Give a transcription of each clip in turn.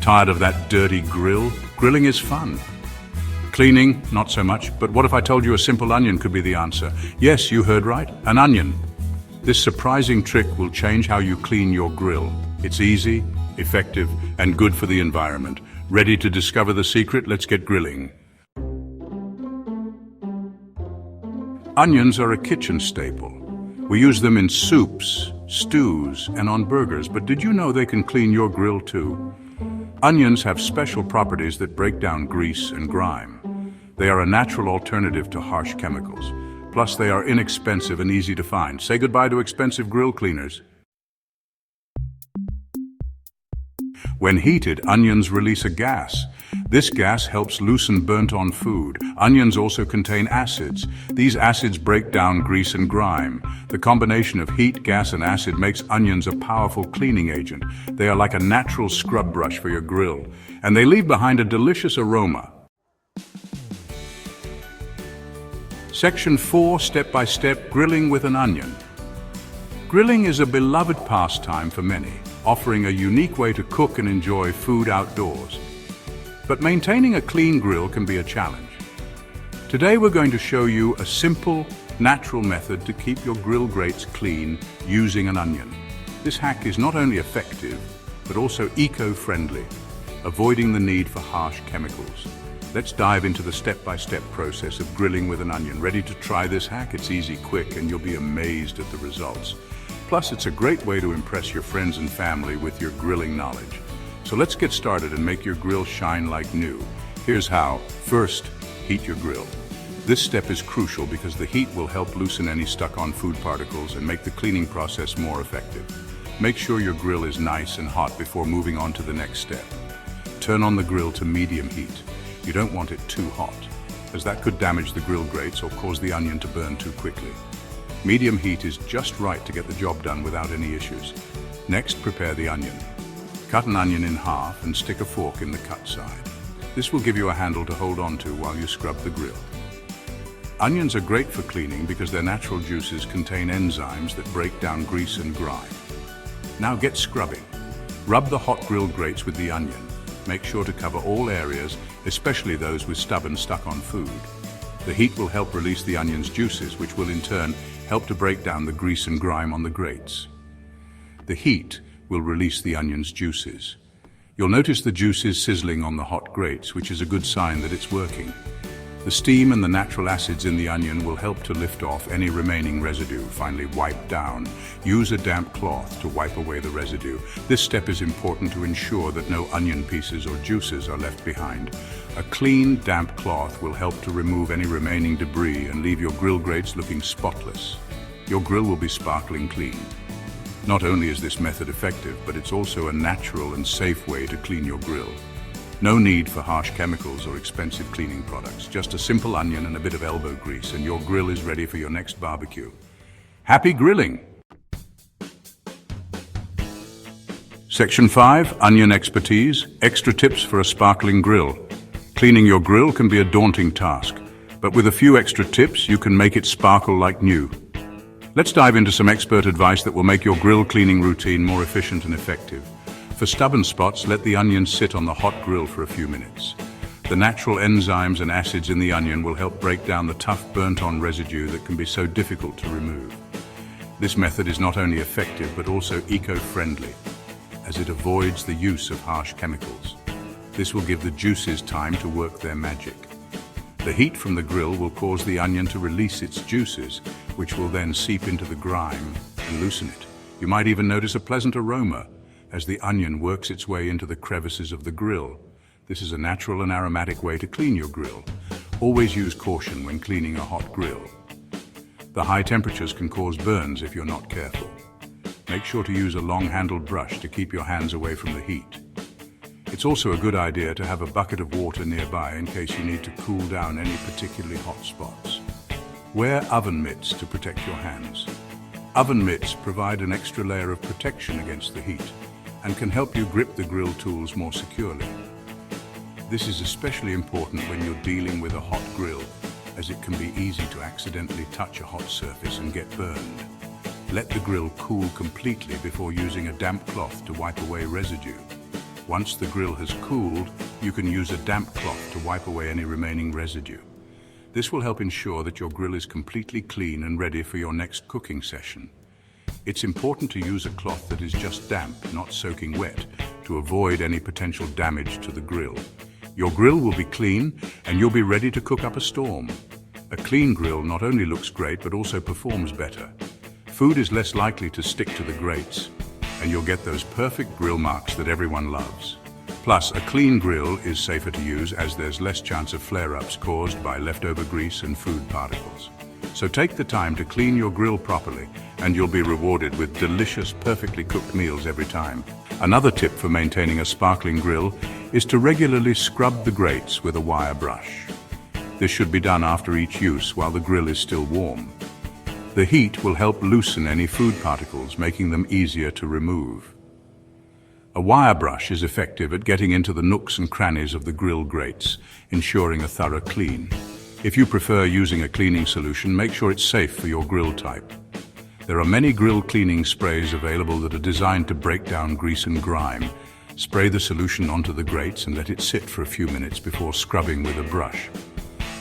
Tired of that dirty grill? Grilling is fun. Cleaning, not so much, but what if I told you a simple onion could be the answer? Yes, you heard right, an onion. This surprising trick will change how you clean your grill. It's easy, effective, and good for the environment. Ready to discover the secret? Let's get grilling. Onions are a kitchen staple. We use them in soups, stews, and on burgers, but did you know they can clean your grill too? Onions have special properties that break down grease and grime. They are a natural alternative to harsh chemicals. Plus, they are inexpensive and easy to find. Say goodbye to expensive grill cleaners. When heated, onions release a gas. This gas helps loosen burnt-on food. Onions also contain acids. These acids break down grease and grime. The combination of heat, gas, and acid makes onions a powerful cleaning agent. They are like a natural scrub brush for your grill, and they leave behind a delicious aroma. Section 4, Step-by-Step Grilling with an Onion. Grilling is a beloved pastime for many, offering a unique way to cook and enjoy food outdoors. But maintaining a clean grill can be a challenge. Today we're going to show you a simple, natural method to keep your grill grates clean using an onion. This hack is not only effective, but also eco-friendly, avoiding the need for harsh chemicals. Let's dive into the step-by-step process of grilling with an onion. Ready to try this hack? It's easy, quick, and you'll be amazed at the results. Plus, it's a great way to impress your friends and family with your grilling knowledge. So let's get started and make your grill shine like new. Here's how. First, heat your grill. This step is crucial because the heat will help loosen any stuck-on food particles and make the cleaning process more effective. Make sure your grill is nice and hot before moving on to the next step. Turn on the grill to medium heat. You don't want it too hot, as that could damage the grill grates or cause the onion to burn too quickly. Medium heat is just right to get the job done without any issues. Next, prepare the onion. Cut an onion in half and stick a fork in the cut side. This will give you a handle to hold on to while you scrub the grill. Onions are great for cleaning because their natural juices contain enzymes that break down grease and grime. Now get scrubbing. Rub the hot grill grates with the onion. Make sure to cover all areas, especially those with stubborn stuck-on food. The heat will help release the onion's juices, which will in turn help to break down the grease and grime on the grates. The heat will release the onion's juices. You'll notice the juices sizzling on the hot grates, which is a good sign that it's working. The steam and the natural acids in the onion will help to lift off any remaining residue. Finally, wipe down. Use a damp cloth to wipe away the residue. This step is important to ensure that no onion pieces or juices are left behind. A clean, damp cloth will help to remove any remaining debris and leave your grill grates looking spotless. Your grill will be sparkling clean. Not only is this method effective, but it's also a natural and safe way to clean your grill. No need for harsh chemicals or expensive cleaning products. Just a simple onion and a bit of elbow grease, and your grill is ready for your next barbecue. Happy grilling! Section 5, Onion Expertise, Extra Tips for a Sparkling Grill. Cleaning your grill can be a daunting task, but with a few extra tips, you can make it sparkle like new. Let's dive into some expert advice that will make your grill cleaning routine more efficient and effective. For stubborn spots, let the onion sit on the hot grill for a few minutes. The natural enzymes and acids in the onion will help break down the tough burnt-on residue that can be so difficult to remove. This method is not only effective but also eco-friendly, as it avoids the use of harsh chemicals. This will give the juices time to work their magic. The heat from the grill will cause the onion to release its juices, which will then seep into the grime and loosen it. You might even notice a pleasant aroma as the onion works its way into the crevices of the grill. This is a natural and aromatic way to clean your grill. Always use caution when cleaning a hot grill. The high temperatures can cause burns if you're not careful. Make sure to use a long-handled brush to keep your hands away from the heat. It's also a good idea to have a bucket of water nearby in case you need to cool down any particularly hot spots. Wear oven mitts to protect your hands. Oven mitts provide an extra layer of protection against the heat and can help you grip the grill tools more securely. This is especially important when you're dealing with a hot grill, as it can be easy to accidentally touch a hot surface and get burned. Let the grill cool completely before using a damp cloth to wipe away residue. Once the grill has cooled, you can use a damp cloth to wipe away any remaining residue. This will help ensure that your grill is completely clean and ready for your next cooking session. It's important to use a cloth that is just damp, not soaking wet, to avoid any potential damage to the grill. Your grill will be clean and you'll be ready to cook up a storm. A clean grill not only looks great but also performs better. Food is less likely to stick to the grates, and you'll get those perfect grill marks that everyone loves. Plus, a clean grill is safer to use as there's less chance of flare-ups caused by leftover grease and food particles. So take the time to clean your grill properly, and you'll be rewarded with delicious, perfectly cooked meals every time. Another tip for maintaining a sparkling grill is to regularly scrub the grates with a wire brush. This should be done after each use while the grill is still warm. The heat will help loosen any food particles, making them easier to remove. A wire brush is effective at getting into the nooks and crannies of the grill grates, ensuring a thorough clean. If you prefer using a cleaning solution, make sure it's safe for your grill type. There are many grill cleaning sprays available that are designed to break down grease and grime. Spray the solution onto the grates and let it sit for a few minutes before scrubbing with a brush.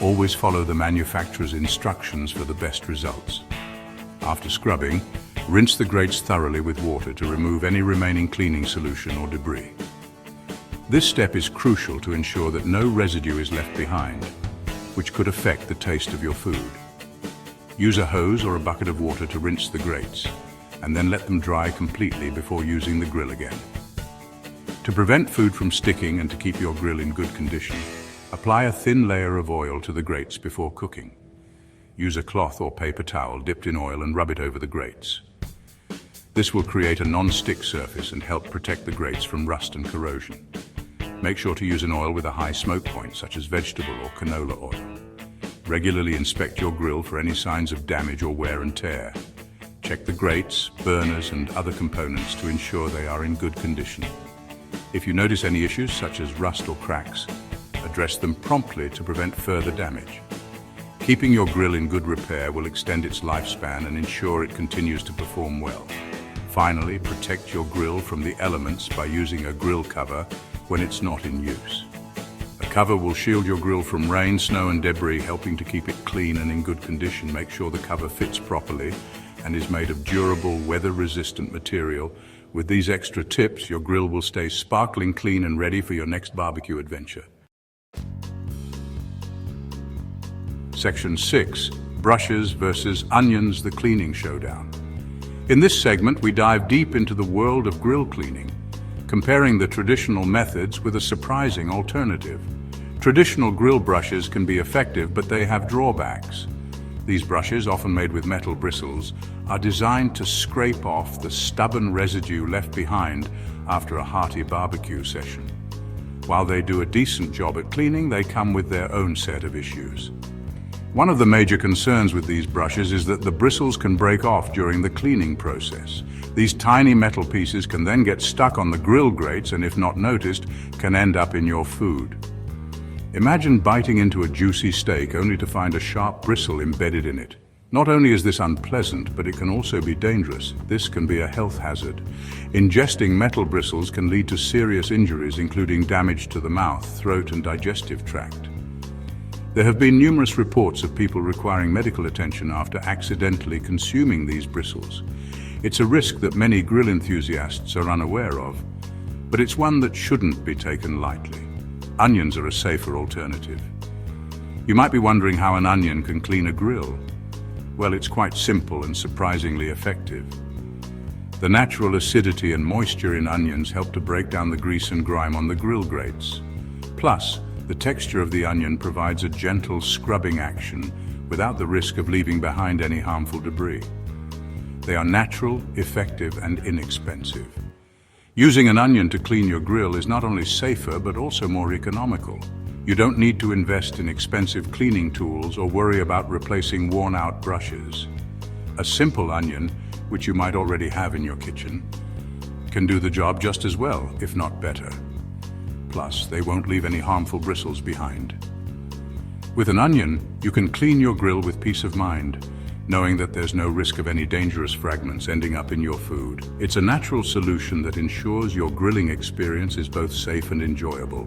Always follow the manufacturer's instructions for the best results. After scrubbing, rinse the grates thoroughly with water to remove any remaining cleaning solution or debris. This step is crucial to ensure that no residue is left behind, which could affect the taste of your food. Use a hose or a bucket of water to rinse the grates, and then let them dry completely before using the grill again. To prevent food from sticking and to keep your grill in good condition, apply a thin layer of oil to the grates before cooking. Use a cloth or paper towel dipped in oil and rub it over the grates. This will create a non-stick surface and help protect the grates from rust and corrosion. Make sure to use an oil with a high smoke point, such as vegetable or canola oil. Regularly inspect your grill for any signs of damage or wear and tear. Check the grates, burners, and other components to ensure they are in good condition. If you notice any issues, such as rust or cracks, address them promptly to prevent further damage. Keeping your grill in good repair will extend its lifespan and ensure it continues to perform well. Finally, protect your grill from the elements by using a grill cover when it's not in use. A cover will shield your grill from rain, snow, and debris, helping to keep it clean and in good condition. Make sure the cover fits properly and is made of durable, weather-resistant material. With these extra tips, your grill will stay sparkling clean and ready for your next barbecue adventure. Section 6, Brushes versus Onions, the Cleaning Showdown. In this segment, we dive deep into the world of grill cleaning, comparing the traditional methods with a surprising alternative. Traditional grill brushes can be effective, but they have drawbacks. These brushes, often made with metal bristles, are designed to scrape off the stubborn residue left behind after a hearty barbecue session. While they do a decent job at cleaning, they come with their own set of issues. One of the major concerns with these brushes is that the bristles can break off during the cleaning process. These tiny metal pieces can then get stuck on the grill grates and, if not noticed, can end up in your food. Imagine biting into a juicy steak only to find a sharp bristle embedded in it. Not only is this unpleasant, but it can also be dangerous. This can be a health hazard. Ingesting metal bristles can lead to serious injuries, including damage to the mouth, throat, and digestive tract. There have been numerous reports of people requiring medical attention after accidentally consuming these bristles. It's a risk that many grill enthusiasts are unaware of, but it's one that shouldn't be taken lightly. Onions are a safer alternative. You might be wondering how an onion can clean a grill. Well, it's quite simple and surprisingly effective. The natural acidity and moisture in onions help to break down the grease and grime on the grill grates. Plus, the texture of the onion provides a gentle scrubbing action without the risk of leaving behind any harmful debris. They are natural, effective, and inexpensive. Using an onion to clean your grill is not only safer but also more economical. You don't need to invest in expensive cleaning tools or worry about replacing worn-out brushes. A simple onion, which you might already have in your kitchen, can do the job just as well, if not better. Plus, they won't leave any harmful bristles behind. With an onion, you can clean your grill with peace of mind, knowing that there's no risk of any dangerous fragments ending up in your food. It's a natural solution that ensures your grilling experience is both safe and enjoyable.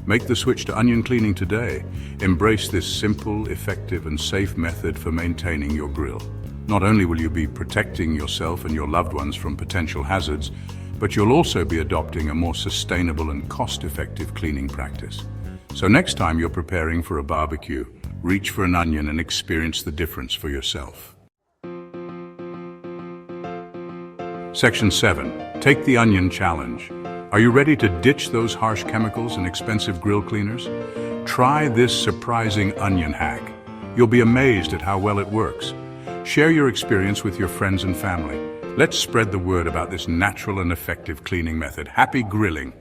Make the switch to onion cleaning today. Embrace this simple, effective, and safe method for maintaining your grill. Not only will you be protecting yourself and your loved ones from potential hazards, but you'll also be adopting a more sustainable and cost-effective cleaning practice. So next time you're preparing for a barbecue, reach for an onion and experience the difference for yourself. Section 7. Take the onion challenge. Are you ready to ditch those harsh chemicals and expensive grill cleaners? Try this surprising onion hack. You'll be amazed at how well it works. Share your experience with your friends and family. Let's spread the word about this natural and effective cleaning method. Happy grilling!